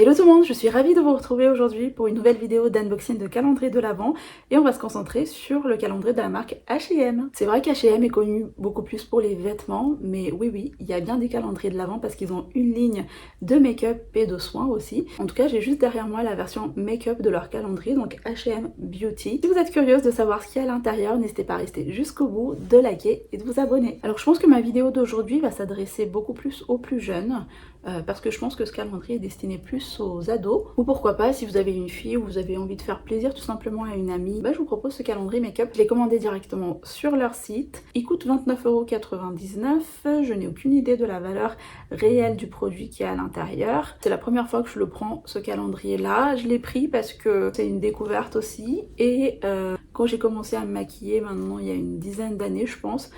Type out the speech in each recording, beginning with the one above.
Hello tout le monde, je suis ravie de vous retrouver aujourd'hui pour une nouvelle vidéo d'unboxing de calendrier de l'Avent et on va se concentrer sur le calendrier de la marque H&M. C'est vrai qu'H&M est connu beaucoup plus pour les vêtements, mais oui, il y a bien des calendriers de l'Avent parce qu'ils ont une ligne de make-up et de soins aussi. En tout cas, j'ai juste derrière moi la version make-up de leur calendrier, donc H&M Beauty. Si vous êtes curieuse de savoir ce qu'il y a à l'intérieur, n'hésitez pas à rester jusqu'au bout, de liker et de vous abonner. Alors je pense que ma vidéo d'aujourd'hui va s'adresser beaucoup plus aux plus jeunes, parce que je pense que ce calendrier est destiné plus aux ados, ou pourquoi pas si vous avez une fille ou vous avez envie de faire plaisir tout simplement à une amie, je vous propose ce calendrier make-up. Je l'ai commandé directement sur leur site, il coûte 29,99 €, je n'ai aucune idée de la valeur réelle du produit qui est à l'intérieur. C'est la première fois que je le prends, ce calendrier là, je l'ai pris parce que c'est une découverte aussi, et quand j'ai commencé à me maquiller maintenant il y a une dizaine d'années je pense,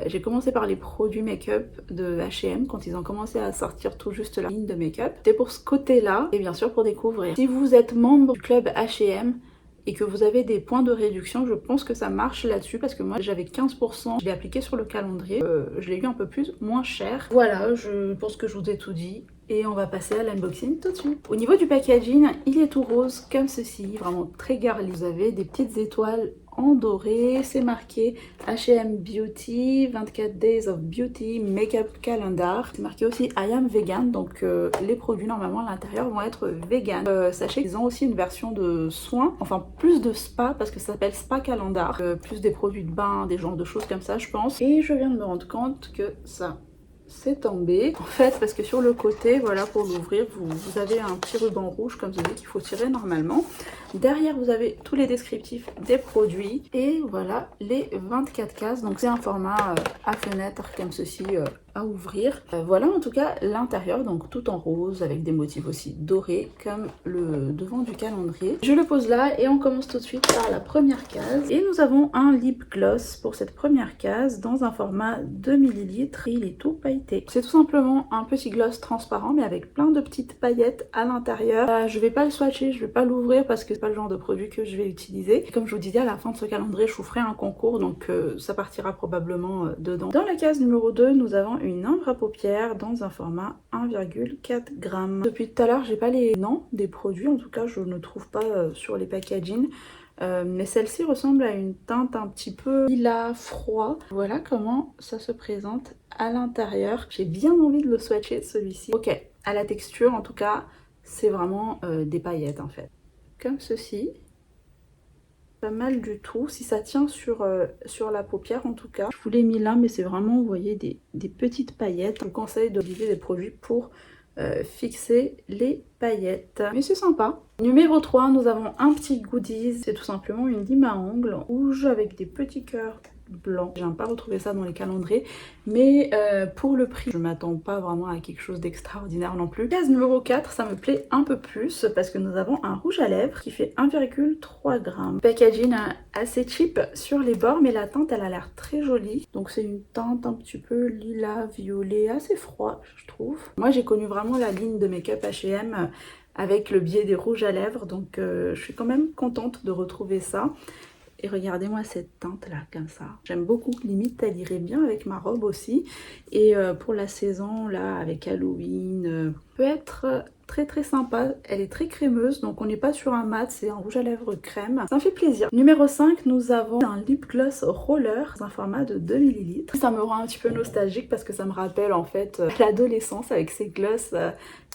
j'ai commencé par les produits make-up de H&M quand ils ont commencé à sortir tout juste la ligne de make-up. C'était pour ce côté-là et bien sûr pour découvrir. Si vous êtes membre du club H&M et que vous avez des points de réduction, je pense que ça marche là-dessus parce que moi j'avais 15%, je l'ai appliqué sur le calendrier, je l'ai eu un peu plus, moins cher. Voilà, je pense que je vous ai tout dit. Et on va passer à l'unboxing tout de suite. Au niveau du packaging, il est tout rose comme ceci, vraiment très girly. Vous avez des petites étoiles en doré, c'est marqué H&M Beauty, 24 Days of Beauty, Makeup Calendar. C'est marqué aussi I am vegan, donc les produits normalement à l'intérieur vont être vegan. Sachez qu'ils ont aussi une version de soins, enfin plus de spa parce que ça s'appelle Spa Calendar. Plus des produits de bain, des genres de choses comme ça je pense. Et je viens de me rendre compte que ça c'est tombé en fait parce que sur le côté, voilà, pour l'ouvrir vous avez un petit ruban rouge comme celui qu'il faut tirer normalement. Derrière vous avez tous les descriptifs des produits et voilà les 24 cases, donc c'est un format à fenêtre comme ceci à ouvrir. Voilà en tout cas l'intérieur, donc tout en rose avec des motifs aussi dorés comme le devant du calendrier. Je le pose là et on commence tout de suite par la première case et nous avons un lip gloss pour cette première case dans un format 2 ml et il est tout pailleté. C'est tout simplement un petit gloss transparent mais avec plein de petites paillettes à l'intérieur. Je vais pas le swatcher, je vais pas l'ouvrir parce que c'est pas le genre de produit que je vais utiliser. Et comme je vous disais, à la fin de ce calendrier je vous ferai un concours, donc ça partira probablement dedans. Dans la case numéro 2 nous avons une ombre à paupières dans un format 1,4 g. Depuis tout à l'heure j'ai pas les noms des produits, en tout cas je ne trouve pas sur les packaging. Mais celle-ci ressemble à une teinte un petit peu lilas froid. Voilà comment ça se présente à l'intérieur. J'ai bien envie de le swatcher celui-ci. Ok, à la texture en tout cas c'est vraiment des paillettes en fait. Comme ceci. Pas mal du tout, si ça tient sur la paupière en tout cas. Je vous l'ai mis là mais c'est vraiment, vous voyez, des petites paillettes. Je vous conseille d'utiliser des produits pour fixer les paillettes. Mais c'est sympa. Numéro 3, nous avons un petit goodies. C'est tout simplement une lime à ongles rouge avec des petits cœurs blancs. J'ai pas retrouvé ça dans les calendriers, mais pour le prix je m'attends pas vraiment à quelque chose d'extraordinaire non plus. Case numéro 4, ça me plaît un peu plus parce que nous avons un rouge à lèvres qui fait 1,3 g. Packaging assez cheap sur les bords, mais la teinte elle a l'air très jolie. Donc c'est une teinte un petit peu lilas violet, assez froid je trouve. Moi j'ai connu vraiment la ligne de make-up H&M avec le biais des rouges à lèvres, donc je suis quand même contente de retrouver ça. Et regardez-moi cette teinte là comme ça, j'aime beaucoup, limite elle irait bien avec ma robe aussi. Et pour la saison là avec Halloween, peut être très sympa. Elle est très crémeuse, donc on n'est pas sur un mat, c'est un rouge à lèvres crème, ça me fait plaisir. Numéro 5, nous avons un lip gloss roller dans un format de 2 ml. Ça me rend un petit peu nostalgique parce que ça me rappelle en fait l'adolescence avec ces gloss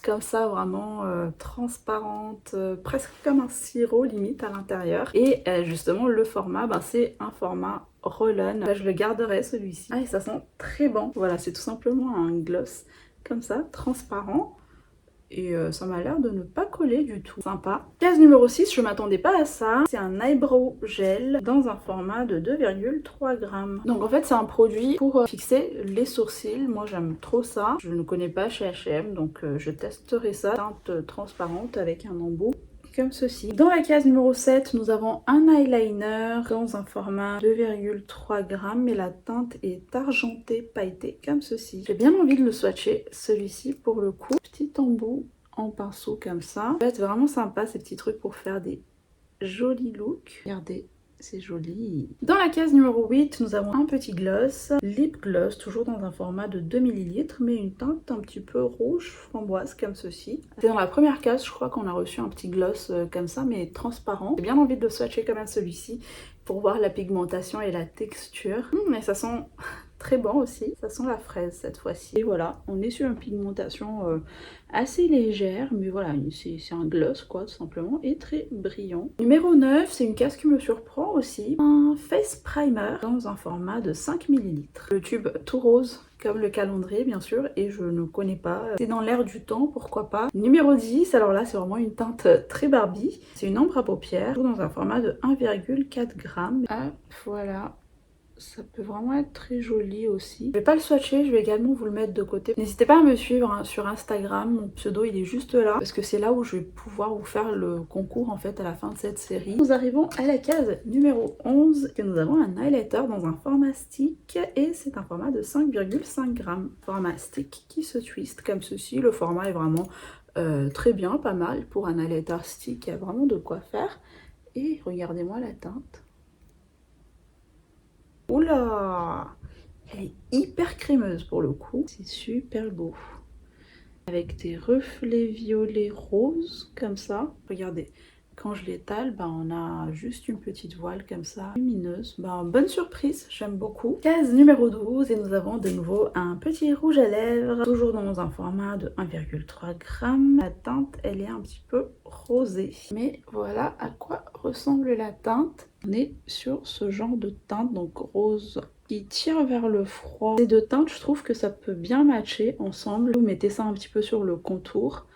comme ça, vraiment transparente, presque comme un sirop limite à l'intérieur. Et justement le format, c'est un format roll-on. Je le garderai celui-ci. Ah, et ça sent très bon. Voilà, c'est tout simplement un gloss comme ça, transparent. Et ça m'a l'air de ne pas coller du tout. Sympa. Case numéro 6, je m'attendais pas à ça. C'est un eyebrow gel dans un format de 2,3 g. Donc en fait c'est un produit pour fixer les sourcils. Moi j'aime trop ça. Je ne connais pas chez H&M, donc je testerai ça. Teinte transparente avec un embout comme ceci. Dans la case numéro 7, nous avons un eyeliner dans un format 2,3 g, mais la teinte est argentée, pailletée comme ceci. J'ai bien envie de le swatcher, celui-ci pour le coup. Petit embout en pinceau comme ça. Ça va être vraiment sympa ces petits trucs pour faire des jolis looks. Regardez c'est joli. Dans la case numéro 8, nous avons un petit gloss, lip gloss, toujours dans un format de 2 ml, mais une teinte un petit peu rouge framboise comme ceci. C'est dans la première case, je crois qu'on a reçu un petit gloss comme ça, mais transparent. J'ai bien envie de swatcher quand même celui-ci pour voir la pigmentation et la texture. Mais ça sent très bon aussi, ça sent la fraise cette fois-ci. Et voilà, on est sur une pigmentation assez légère, mais voilà, c'est un gloss quoi tout simplement, et très brillant. Numéro 9, c'est une case qui me surprend aussi, un face primer dans un format de 5 ml. Le tube tout rose comme le calendrier bien sûr, et je ne connais pas, c'est dans l'air du temps, pourquoi pas. Numéro 10, alors là c'est vraiment une teinte très Barbie, c'est une ombre à paupières dans un format de 1,4 g. Ah voilà, ça peut vraiment être très joli aussi. Je vais pas le swatcher, je vais également vous le mettre de côté. N'hésitez pas à me suivre hein, sur Instagram, mon pseudo il est juste là, parce que c'est là où je vais pouvoir vous faire le concours en fait à la fin de cette série. Nous arrivons à la case numéro 11, et nous avons un highlighter dans un format stick, et c'est un format de 5,5 g. Format stick qui se twist comme ceci, le format est vraiment très bien, pas mal pour un highlighter stick, il y a vraiment de quoi faire. Et regardez-moi la teinte. Oula, elle est hyper crémeuse pour le coup, c'est super beau. Avec des reflets violets roses comme ça. Regardez, quand je l'étale, on a juste une petite voile comme ça, lumineuse. Bonne surprise, j'aime beaucoup. Case numéro 12, et nous avons de nouveau un petit rouge à lèvres, toujours dans un format de 1,3 g. La teinte, elle est un petit peu rosée. Mais voilà à quoi ressemble la teinte. On est sur ce genre de teinte, donc rose qui tire vers le froid. Ces deux teintes, je trouve que ça peut bien matcher ensemble. Vous mettez ça un petit peu sur le contour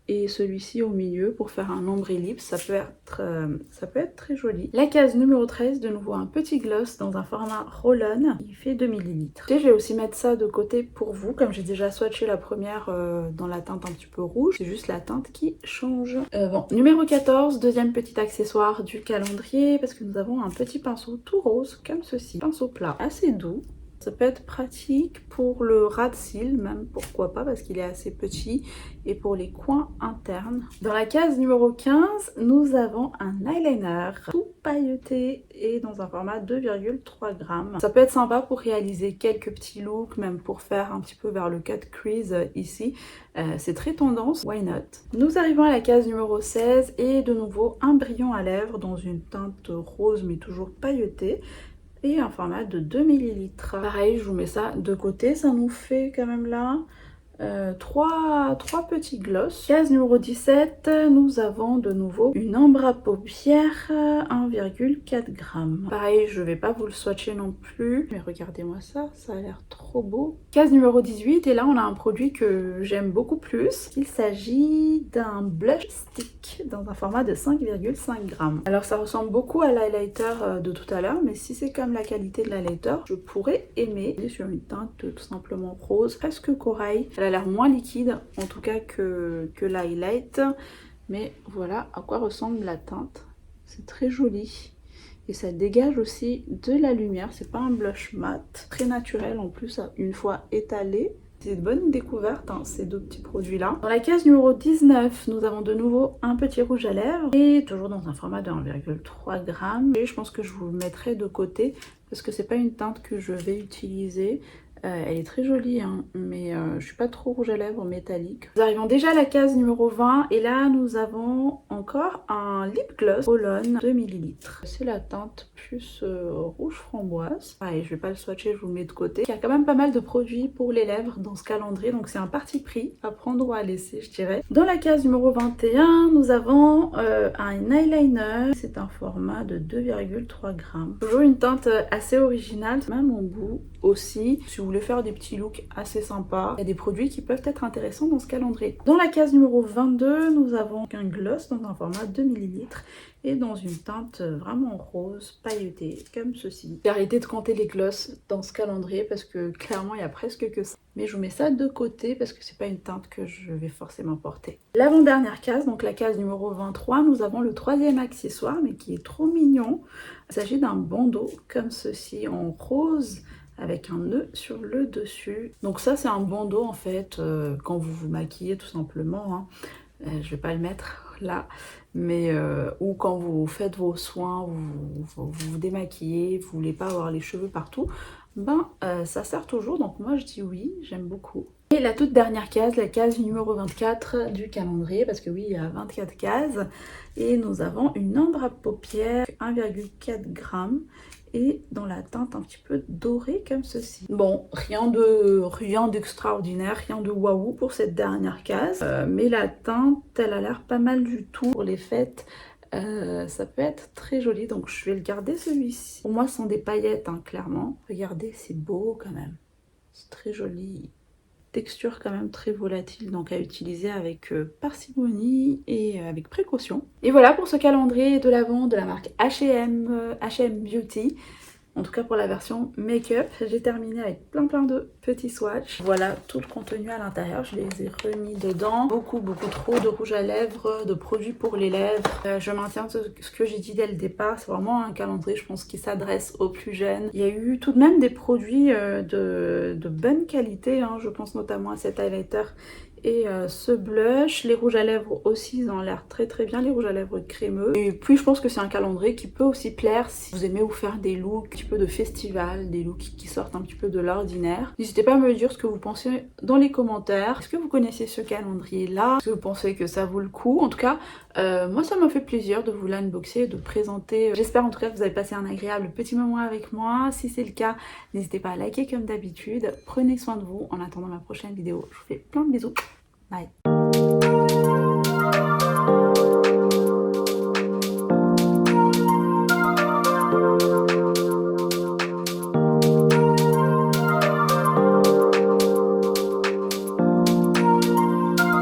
et celui-ci au milieu pour faire un ombre ellipse, ça peut être très joli. La case numéro 13, de nouveau un petit gloss dans un format roll-on, il fait 2 ml. Et je vais aussi mettre ça de côté pour vous, comme j'ai déjà swatché la première dans la teinte un petit peu rouge, c'est juste la teinte qui change. Bon, numéro 14, deuxième petit accessoire du calendrier, parce que nous avons un petit pinceau tout rose comme ceci, pinceau plat, assez doux. Ça peut être pratique pour le ras de cils, même pourquoi pas, parce qu'il est assez petit, et pour les coins internes. Dans la case numéro 15, nous avons un eyeliner tout pailleté et dans un format 2,3 g. Ça peut être sympa pour réaliser quelques petits looks, même pour faire un petit peu vers le cut crease ici. C'est très tendance, why not? Nous arrivons à la case numéro 16 et de nouveau un brillant à lèvres dans une teinte rose mais toujours pailletée. Et un format de 2 ml. Pareil, je vous mets ça de côté, ça nous fait quand même là 3 petits gloss. Case numéro 17, nous avons de nouveau une ombre à paupières 1,4 g. Pareil, je vais pas vous le swatcher non plus, mais regardez-moi ça, ça a l'air trop beau. Case numéro 18, et là on a un produit que j'aime beaucoup plus. Il s'agit d'un blush stick dans un format de 5,5 g. Alors ça ressemble beaucoup à l'highlighter de tout à l'heure, mais si c'est comme la qualité de l'highlighter, je pourrais aimer. Il est sur une teinte tout simplement rose, presque corail. Elle a l'air moins liquide en tout cas que l'highlight, mais voilà à quoi ressemble la teinte. C'est très joli et ça dégage aussi de la lumière, c'est pas un blush mat, très naturel en plus une fois étalé. C'est une bonne découverte ces deux petits produits là. Dans la case numéro 19, nous avons de nouveau un petit rouge à lèvres et toujours dans un format de 1,3 g. Et je pense que je vous le mettrai de côté parce que c'est pas une teinte que je vais utiliser. Elle est très jolie, hein, mais je suis pas trop rouge à lèvres métallique. Nous arrivons déjà à la case numéro 20 et là nous avons encore un lip gloss Roll-On 2 ml. C'est la teinte plus rouge framboise. Pareil, je vais pas le swatcher, je vous le mets de côté. Il y a quand même pas mal de produits pour les lèvres dans ce calendrier, donc c'est un parti pris à prendre ou à laisser, je dirais. Dans la case numéro 21, nous avons un eyeliner. C'est un format de 2,3 g. Toujours une teinte assez originale, même en bout aussi. Si vous voulez faire des petits looks assez sympas, il y a des produits qui peuvent être intéressants dans ce calendrier. Dans la case numéro 22, nous avons un gloss dans un format 2 ml et dans une teinte vraiment rose pailletée comme ceci. J'ai arrêté de compter les gloss dans ce calendrier parce que clairement il y a presque que ça. Mais je vous mets ça de côté parce que c'est pas une teinte que je vais forcément porter. L'avant-dernière case, donc la case numéro 23, nous avons le troisième accessoire mais qui est trop mignon. Il s'agit d'un bandeau comme ceci en rose avec un nœud sur le dessus. Donc ça c'est un bandeau en fait quand vous vous maquillez tout simplement, hein. Je vais pas le mettre là, mais ou quand vous faites vos soins, vous vous démaquillez, vous voulez pas avoir les cheveux partout, ben ça sert toujours, donc moi je dis oui, j'aime beaucoup. Et la toute dernière case, la case numéro 24 du calendrier, parce que oui, il y a 24 cases, et nous avons une ombre à paupières 1,4 g et dans la teinte un petit peu dorée comme ceci. Bon, rien d'extraordinaire, rien de waouh pour cette dernière case, mais la teinte, elle a l'air pas mal du tout. Pour les fêtes, ça peut être très joli, donc je vais le garder celui-ci. Pour moi, ce sont des paillettes, hein, clairement. Regardez, c'est beau quand même. C'est très joli. Texture quand même très volatile, donc à utiliser avec parcimonie et avec précaution. Et voilà pour ce calendrier de l'Avent de la marque H&M Beauty. En tout cas pour la version make-up, j'ai terminé avec plein de petits swatchs. Voilà tout le contenu à l'intérieur, je les ai remis dedans. Beaucoup trop de rouge à lèvres, de produits pour les lèvres. Je maintiens ce que j'ai dit dès le départ, c'est vraiment un calendrier je pense qui s'adresse aux plus jeunes. Il y a eu tout de même des produits de bonne qualité, hein. Je pense notamment à cet highlighter et ce blush. Les rouges à lèvres aussi, ils ont l'air très bien, les rouges à lèvres crémeux. Et puis je pense que c'est un calendrier qui peut aussi plaire si vous aimez vous faire des looks un petit peu de festival, des looks qui sortent un petit peu de l'ordinaire. N'hésitez pas à me dire ce que vous pensez dans les commentaires. Est-ce que vous connaissez ce calendrier là? Est-ce que vous pensez que ça vaut le coup? En tout cas, moi ça m'a fait plaisir de vous l'unboxer, de présenter. J'espère en tout cas que vous avez passé un agréable petit moment avec moi. Si c'est le cas, n'hésitez pas à liker comme d'habitude. Prenez soin de vous en attendant ma prochaine vidéo. Je vous fais plein de bisous. Bye.